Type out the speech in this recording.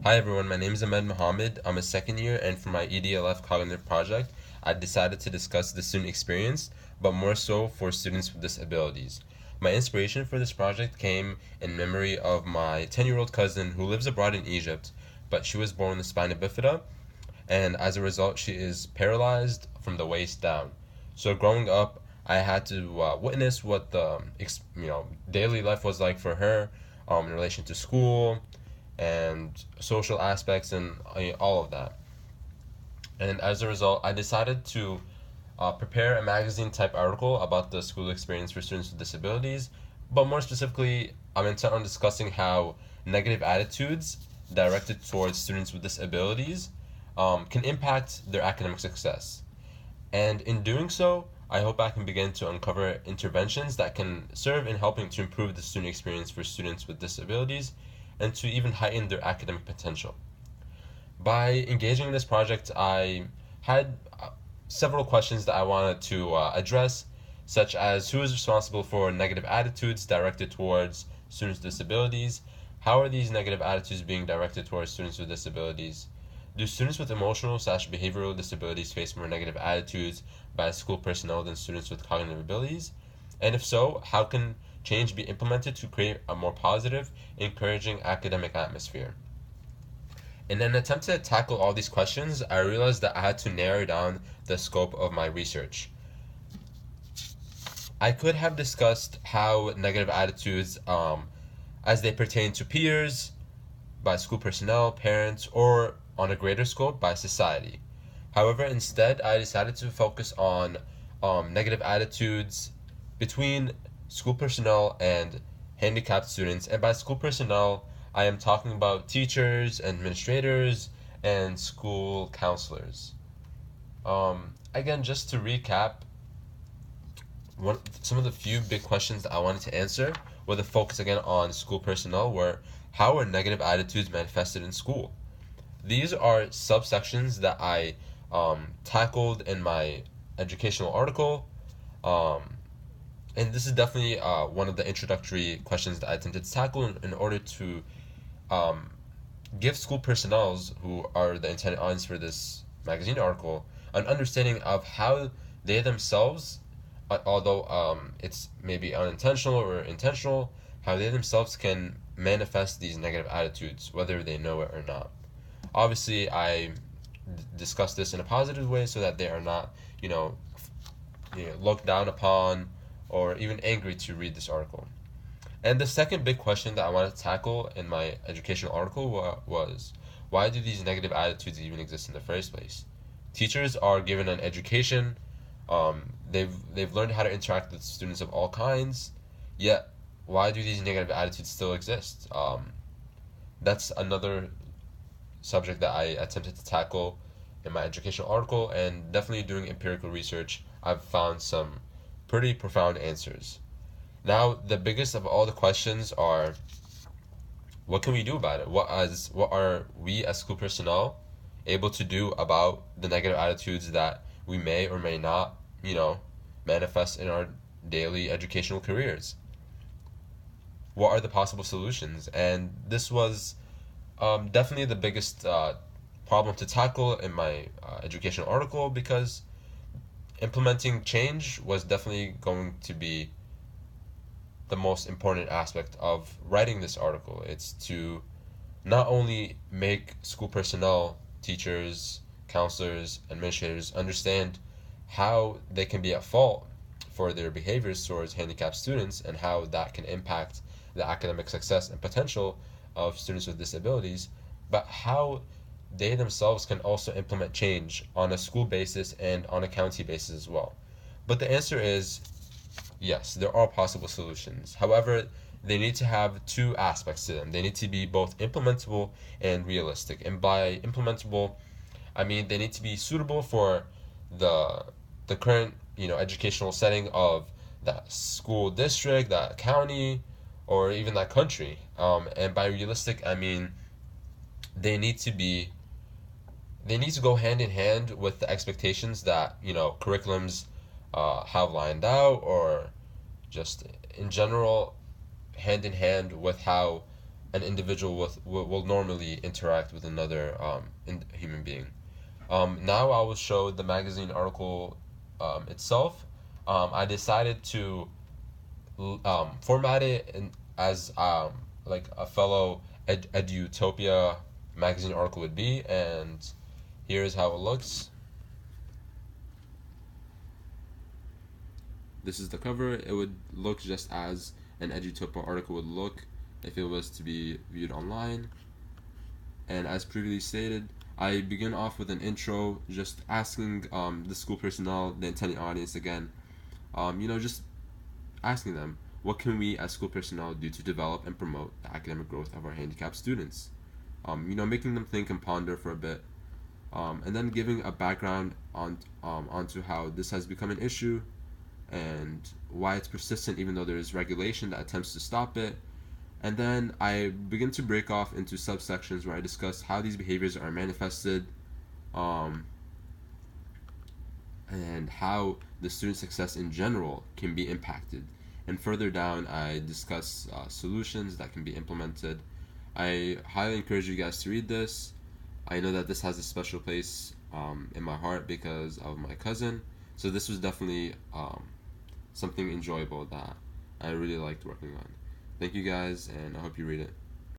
Hi everyone, my name is Ahmed Mohammed. I'm a second year, and for my EDLF cognitive project, I decided to discuss the student experience, but more so for students with disabilities. My inspiration for this project came in memory of my 10-year-old cousin who lives abroad in Egypt, but she was born with spina bifida, and as a result, she is paralyzed from the waist down. So growing up, I had to witness what the daily life was like for her, in relation to school and social aspects and all of that. And as a result, I decided to prepare a magazine type article about the school experience for students with disabilities. But more specifically, I'm intent on discussing how negative attitudes directed towards students with disabilities can impact their academic success. And in doing so, I hope I can begin to uncover interventions that can serve in helping to improve the student experience for students with disabilities and to even heighten their academic potential. By engaging in this project, I had several questions that I wanted to address, such as who is responsible for negative attitudes directed towards students with disabilities? How are these negative attitudes being directed towards students with disabilities? Do students with emotional/behavioral disabilities face more negative attitudes by school personnel than students with cognitive abilities? And if so, how can change be implemented to create a more positive, encouraging academic atmosphere? In an attempt to tackle all these questions, I realized that I had to narrow down the scope of my research. I could have discussed how negative attitudes, as they pertain to peers, by school personnel, parents, or on a greater scope by society. However, instead, I decided to focus on negative attitudes between school personnel and handicapped students. And by school personnel, I am talking about teachers, administrators, and school counselors. Again, just to recap, some of the few big questions that I wanted to answer with a focus again on school personnel were how are negative attitudes manifested in school? These are subsections that I tackled in my educational article. Um, and this is definitely one of the introductory questions that I attempted to tackle in order to um, give school personnels, who are the intended audience for this magazine article, an understanding of how they themselves, although it's maybe unintentional or intentional, how they themselves can manifest these negative attitudes, whether they know it or not. Obviously, I discuss this in a positive way so that they are not, you know, looked down upon or even angry to read this article. And the second big question that I wanted to tackle in my educational article was why do these negative attitudes even exist in the first place? Teachers are given an education. They've learned how to interact with students of all kinds. Yet, why do these negative attitudes still exist? That's another subject that I attempted to tackle in my educational article, and definitely doing empirical research, I've found some pretty profound answers. Now, the biggest of all the questions are what can we do about it? What are we as school personnel able to do about the negative attitudes that we may or may not, manifest in our daily educational careers? What are the possible solutions? And this was definitely the biggest problem to tackle in my educational article because implementing change was definitely going to be the most important aspect of writing this article. It's to not only make school personnel, teachers, counselors, administrators understand how they can be at fault for their behaviors towards handicapped students and how that can impact the academic success and potential of students with disabilities, but how they themselves can also implement change on a school basis and on a county basis as well. But the answer is yes, there are possible solutions. However, they need to have two aspects to them. They need to be both implementable and realistic. And by implementable, I mean they need to be suitable for the the current, educational setting of that school district, that county, or even that country. And by realistic, I mean they need to be they need to go hand in hand with the expectations that curriculums have lined out, or just in general hand in hand with how an individual will normally interact with another human being. Now I will show the magazine article itself. I decided to format it as like a fellow Edutopia magazine article would be, and here's how it looks. This is the cover. It would look just as an Edutopia article would look if it was to be viewed online. And as previously stated, I begin off with an intro, just asking the school personnel, the intended audience again, just asking them, what can we as school personnel do to develop and promote the academic growth of our handicapped students? Making them think and ponder for a bit, and then giving a background onto how this has become an issue and why it's persistent even though there is regulation that attempts to stop it. And then I begin to break off into subsections where I discuss how these behaviors are manifested, and how the student success in general can be impacted. And further down, I discuss solutions that can be implemented. I highly encourage you guys to read this. I know that this has a special place in my heart because of my cousin. So this was definitely something enjoyable that I really liked working on. Thank you guys, and I hope you read it.